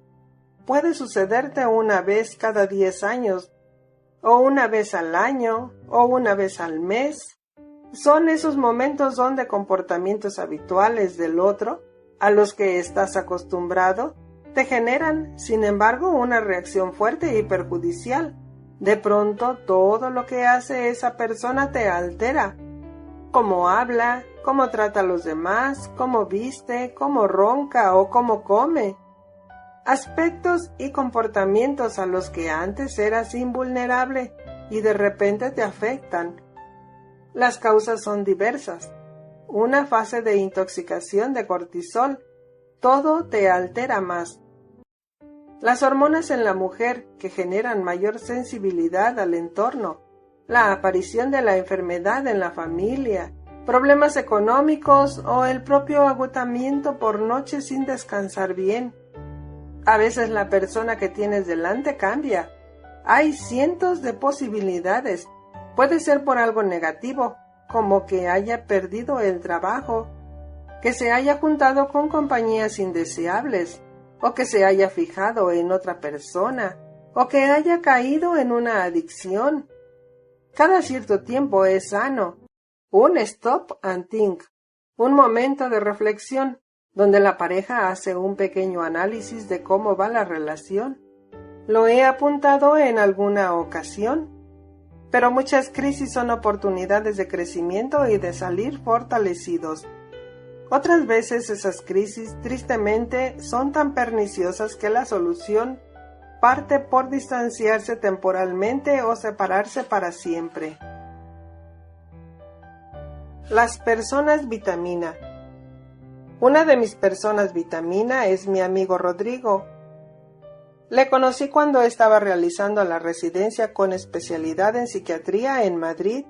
Puede sucederte una vez cada 10 años, o una vez al año, o una vez al mes. Son esos momentos donde comportamientos habituales del otro, a los que estás acostumbrado, te generan, sin embargo, una reacción fuerte y perjudicial. De pronto, todo lo que hace esa persona te altera. Cómo habla, cómo trata a los demás, cómo viste, cómo ronca o cómo come. Aspectos y comportamientos a los que antes eras invulnerable y de repente te afectan. Las causas son diversas. Una fase de intoxicación de cortisol. Todo te altera más. Las hormonas en la mujer que generan mayor sensibilidad al entorno. La aparición de la enfermedad en la familia, problemas económicos o el propio agotamiento por noches sin descansar bien. A veces la persona que tienes delante cambia. Hay cientos de posibilidades. Puede ser por algo negativo, como que haya perdido el trabajo, que se haya juntado con compañías indeseables, o que se haya fijado en otra persona, o que haya caído en una adicción. Cada cierto tiempo es sano. Un stop and think, un momento de reflexión, donde la pareja hace un pequeño análisis de cómo va la relación. Lo he apuntado en alguna ocasión, pero muchas crisis son oportunidades de crecimiento y de salir fortalecidos. Otras veces esas crisis, tristemente, son tan perniciosas que la solución parte por distanciarse temporalmente o separarse para siempre. Las personas vitamina. Una de mis personas vitamina es mi amigo Rodrigo. Le conocí cuando estaba realizando la residencia con especialidad en psiquiatría en Madrid.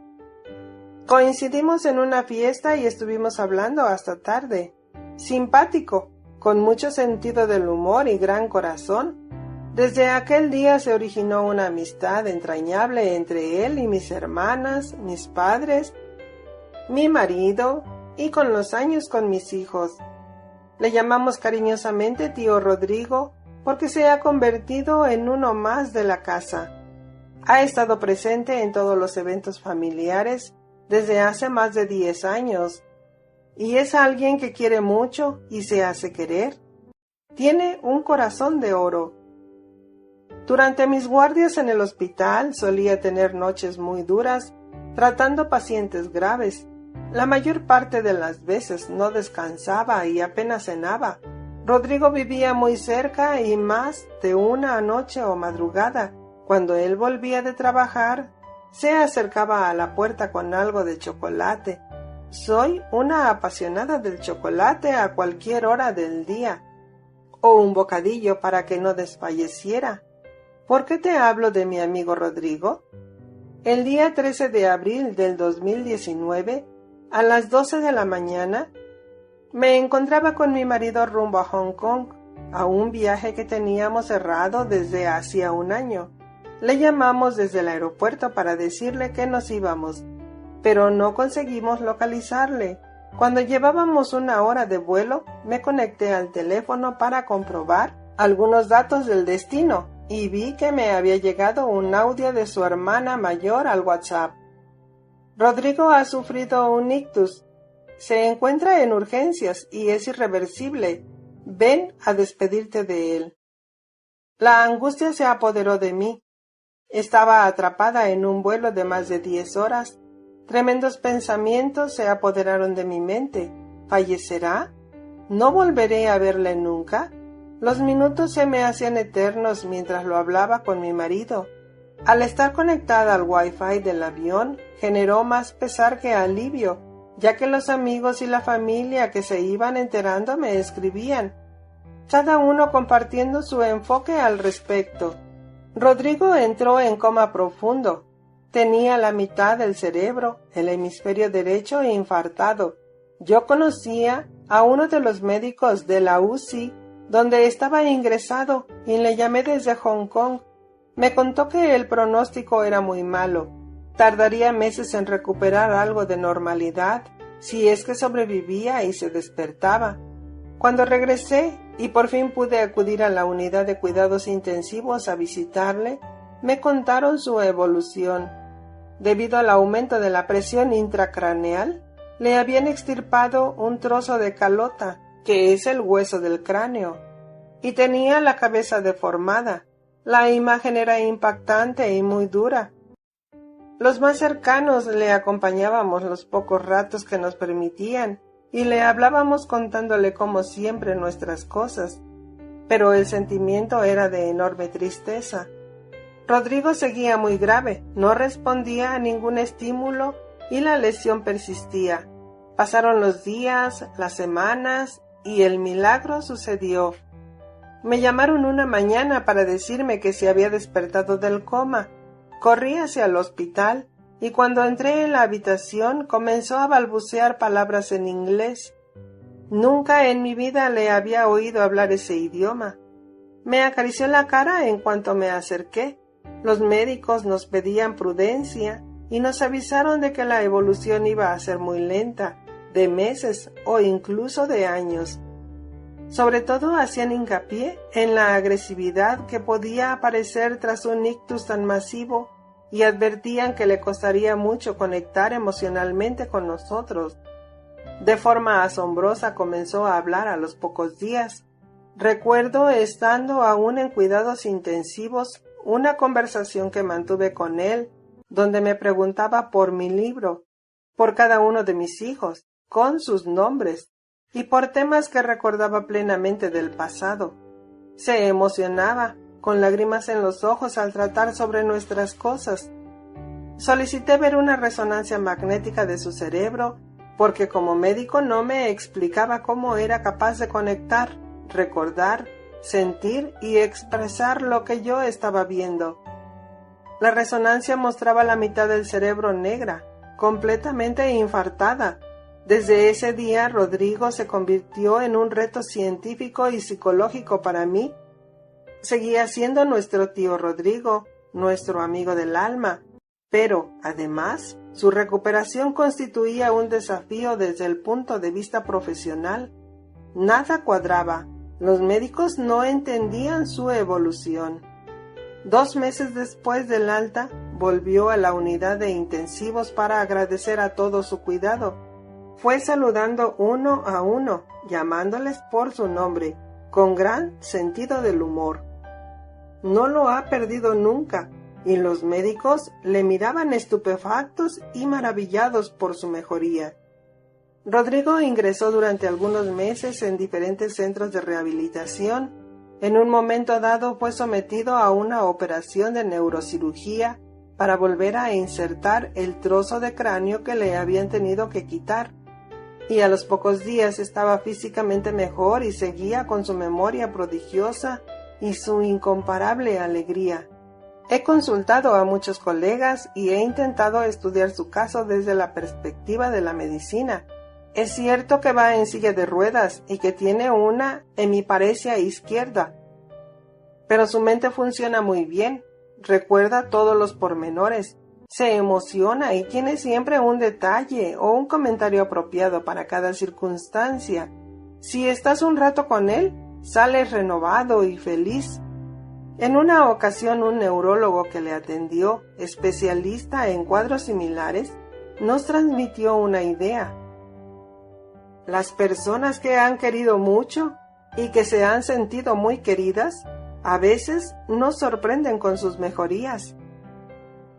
Coincidimos en una fiesta y estuvimos hablando hasta tarde. Simpático, con mucho sentido del humor y gran corazón. Desde aquel día se originó una amistad entrañable entre él y mis hermanas, mis padres, mi marido y con los años con mis hijos. Le llamamos cariñosamente tío Rodrigo porque se ha convertido en uno más de la casa. Ha estado presente en todos los eventos familiares desde hace más de 10 años y es alguien que quiere mucho y se hace querer. Tiene un corazón de oro. Durante mis guardias en el hospital solía tener noches muy duras tratando pacientes graves. La mayor parte de las veces no descansaba y apenas cenaba. Rodrigo vivía muy cerca y más de una noche o madrugada, cuando él volvía de trabajar, se acercaba a la puerta con algo de chocolate. Soy una apasionada del chocolate a cualquier hora del día, o un bocadillo para que no desfalleciera. ¿Por qué te hablo de mi amigo Rodrigo? El día 13 de abril del 2019, a las 12 de la mañana, me encontraba con mi marido rumbo a Hong Kong. a un viaje que teníamos cerrado desde hacía un año. Le llamamos desde el aeropuerto para decirle que nos íbamos, pero no conseguimos localizarle. Cuando llevábamos 1 hora de vuelo, me conecté al teléfono para comprobar algunos datos del destino y vi que me había llegado un audio de su hermana mayor al WhatsApp. Rodrigo ha sufrido un ictus. Se encuentra en urgencias y es irreversible. Ven a despedirte de él. La angustia se apoderó de mí. Estaba atrapada en un vuelo de más de 10 horas. Tremendos pensamientos se apoderaron de mi mente. ¿Fallecerá? ¿No volveré a verle nunca? Los minutos se me hacían eternos mientras lo hablaba con mi marido. Al estar conectada al Wi-Fi del avión, generó más pesar que alivio, ya que los amigos y la familia que se iban enterando me escribían, cada uno compartiendo su enfoque al respecto. Rodrigo entró en coma profundo. Tenía la mitad del cerebro, el hemisferio derecho, infartado. Yo conocía a uno de los médicos de la UCI, donde estaba ingresado, y le llamé desde Hong Kong. Me contó que el pronóstico era muy malo. Tardaría meses en recuperar algo de normalidad, si es que sobrevivía y se despertaba. Cuando regresé y por fin pude acudir a la unidad de cuidados intensivos a visitarle, me contaron su evolución. Debido al aumento de la presión intracraneal, le habían extirpado un trozo de calota, que es el hueso del cráneo, y tenía la cabeza deformada. La imagen era impactante y muy dura. Los más cercanos le acompañábamos los pocos ratos que nos permitían, y le hablábamos contándole como siempre nuestras cosas, pero el sentimiento era de enorme tristeza. Rodrigo seguía muy grave, no respondía a ningún estímulo y la lesión persistía. Pasaron los días, las semanas y el milagro sucedió. Me llamaron una mañana para decirme que se había despertado del coma. Corrí hacia el hospital y cuando entré en la habitación comenzó a balbucear palabras en inglés. Nunca en mi vida le había oído hablar ese idioma. Me acarició la cara en cuanto me acerqué. Los médicos nos pedían prudencia y nos avisaron de que la evolución iba a ser muy lenta, de meses o incluso de años. Sobre todo hacían hincapié en la agresividad que podía aparecer tras un ictus tan masivo y advertían que le costaría mucho conectar emocionalmente con nosotros. De forma asombrosa comenzó a hablar a los pocos días. Recuerdo, estando aún en cuidados intensivos, una conversación que mantuve con él, donde me preguntaba por mi libro, por cada uno de mis hijos, con sus nombres, y por temas que recordaba plenamente del pasado. Se emocionaba, con lágrimas en los ojos al tratar sobre nuestras cosas. Solicité ver una resonancia magnética de su cerebro, porque como médico no me explicaba cómo era capaz de conectar, recordar, sentir y expresar lo que yo estaba viendo. La resonancia mostraba la mitad del cerebro negra, completamente infartada. Desde ese día, Rodrigo se convirtió en un reto científico y psicológico para mí. Seguía siendo nuestro tío Rodrigo, nuestro amigo del alma, pero, además, su recuperación constituía un desafío desde el punto de vista profesional. Nada cuadraba. Los médicos no entendían su evolución. 2 meses después del alta, volvió a la unidad de intensivos para agradecer a todos su cuidado. Fue saludando uno a uno, llamándoles por su nombre, con gran sentido del humor. No lo ha perdido nunca, y los médicos le miraban estupefactos y maravillados por su mejoría. Rodrigo ingresó durante algunos meses en diferentes centros de rehabilitación. En un momento dado fue sometido a una operación de neurocirugía para volver a insertar el trozo de cráneo que le habían tenido que quitar. Y a los pocos días estaba físicamente mejor y seguía con su memoria prodigiosa y su incomparable alegría. He consultado a muchos colegas y he intentado estudiar su caso desde la perspectiva de la medicina, Es cierto que va en silla de ruedas y que tiene una hemiparesia izquierda, pero su mente funciona muy bien, recuerda todos los pormenores, se emociona y tiene siempre un detalle o un comentario apropiado para cada circunstancia. Si estás un rato con él, sales renovado y feliz. En una ocasión, un neurólogo que le atendió, especialista en cuadros similares, nos transmitió una idea. Las personas que han querido mucho y que se han sentido muy queridas, a veces nos sorprenden con sus mejorías.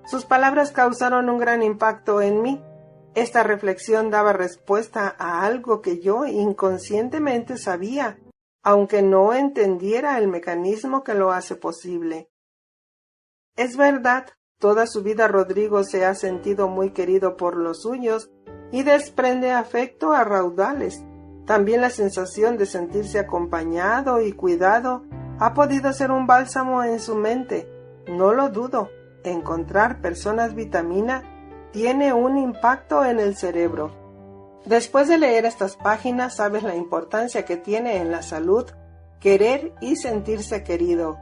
Sus palabras causaron un gran impacto en mí. Esta reflexión daba respuesta a algo que yo inconscientemente sabía, aunque no entendiera el mecanismo que lo hace posible. Es verdad, toda su vida Rodrigo se ha sentido muy querido por los suyos y desprende afecto a raudales. También la sensación de sentirse acompañado y cuidado ha podido ser un bálsamo en su mente. No lo dudo, encontrar personas vitamina tiene un impacto en el cerebro. Después de leer estas páginas sabes la importancia que tiene en la salud querer y sentirse querido.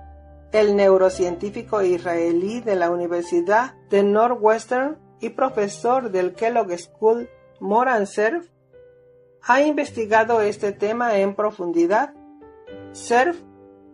El neurocientífico israelí de la Universidad de Northwestern y profesor del Kellogg School, Moran Cerf, ha investigado este tema en profundidad. Cerf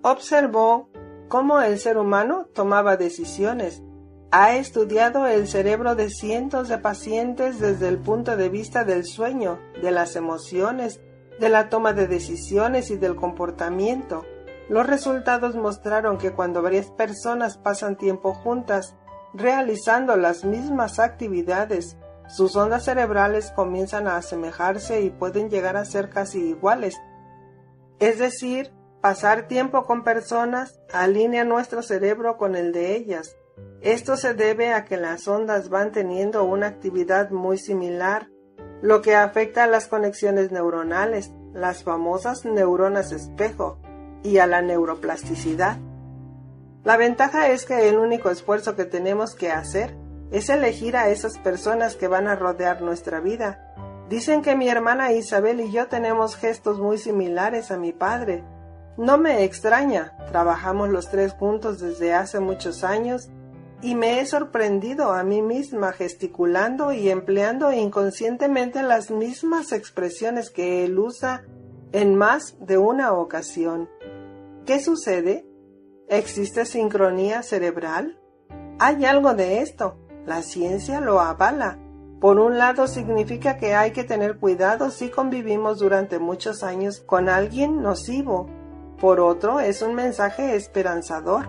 observó cómo el ser humano tomaba decisiones. Ha estudiado el cerebro de cientos de pacientes desde el punto de vista del sueño, de las emociones, de la toma de decisiones y del comportamiento. Los resultados mostraron que cuando varias personas pasan tiempo juntas, realizando las mismas actividades, sus ondas cerebrales comienzan a asemejarse y pueden llegar a ser casi iguales. Es decir, pasar tiempo con personas alinea nuestro cerebro con el de ellas. Esto se debe a que las ondas van teniendo una actividad muy similar, lo que afecta a las conexiones neuronales, las famosas neuronas espejo, y a la neuroplasticidad. La ventaja es que el único esfuerzo que tenemos que hacer es elegir a esas personas que van a rodear nuestra vida. Dicen que mi hermana Isabel y yo tenemos gestos muy similares a mi padre. No me extraña, trabajamos los tres juntos desde hace muchos años y me he sorprendido a mí misma gesticulando y empleando inconscientemente las mismas expresiones que él usa en más de una ocasión. ¿Qué sucede? ¿Existe sincronía cerebral? Hay algo de esto. La ciencia lo avala. Por un lado significa que hay que tener cuidado si convivimos durante muchos años con alguien nocivo. Por otro, es un mensaje esperanzador.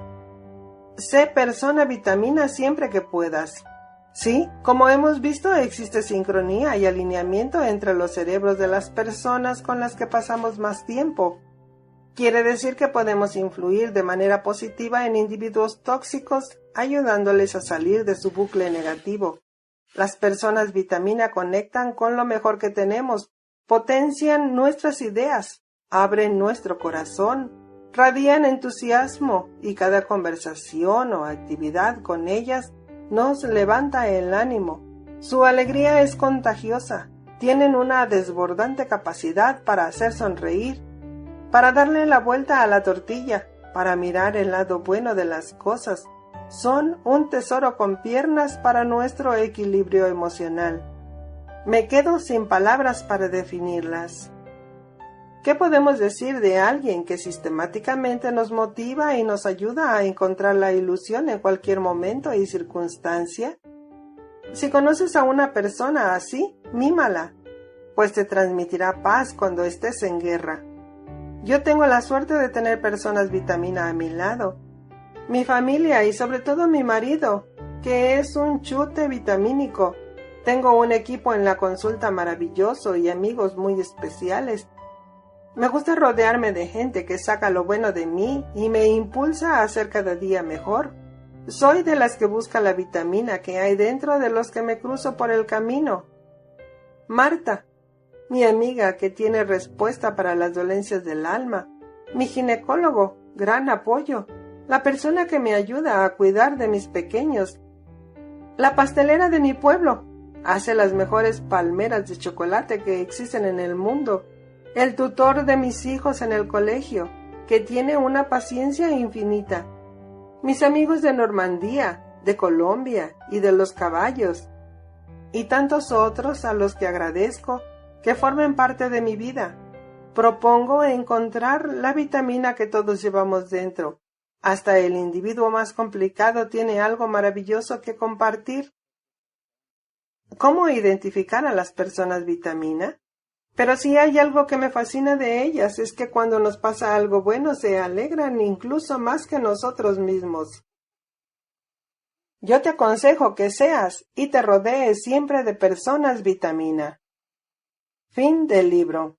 Sé persona vitamina siempre que puedas. Sí, como hemos visto, existe sincronía y alineamiento entre los cerebros de las personas con las que pasamos más tiempo. Quiere decir que podemos influir de manera positiva en individuos tóxicos, ayudándoles a salir de su bucle negativo. Las personas vitamina conectan con lo mejor que tenemos, potencian nuestras ideas, abren nuestro corazón, radian entusiasmo y cada conversación o actividad con ellas nos levanta el ánimo. Su alegría es contagiosa, tienen una desbordante capacidad para hacer sonreír, para darle la vuelta a la tortilla, para mirar el lado bueno de las cosas. Son un tesoro con piernas para nuestro equilibrio emocional. Me quedo sin palabras para definirlas. ¿Qué podemos decir de alguien que sistemáticamente nos motiva y nos ayuda a encontrar la ilusión en cualquier momento y circunstancia? Si conoces a una persona así, mímala, pues te transmitirá paz cuando estés en guerra. Yo tengo la suerte de tener personas vitamina a mi lado. Mi familia y sobre todo mi marido, que es un chute vitamínico. Tengo un equipo en la consulta maravilloso y amigos muy especiales. Me gusta rodearme de gente que saca lo bueno de mí y me impulsa a ser cada día mejor. Soy de las que busca la vitamina que hay dentro de los que me cruzo por el camino. Marta, mi amiga que tiene respuesta para las dolencias del alma, mi ginecólogo, gran apoyo, la persona que me ayuda a cuidar de mis pequeños, la pastelera de mi pueblo, hace las mejores palmeras de chocolate que existen en el mundo, el tutor de mis hijos en el colegio, que tiene una paciencia infinita, mis amigos de Normandía, de Colombia y de los caballos, y tantos otros a los que agradezco que formen parte de mi vida. Propongo encontrar la vitamina que todos llevamos dentro. Hasta el individuo más complicado tiene algo maravilloso que compartir. ¿Cómo identificar a las personas vitamina? Pero si hay algo que me fascina de ellas es que cuando nos pasa algo bueno se alegran incluso más que nosotros mismos. Yo te aconsejo que seas y te rodees siempre de personas vitamina. Fin del libro.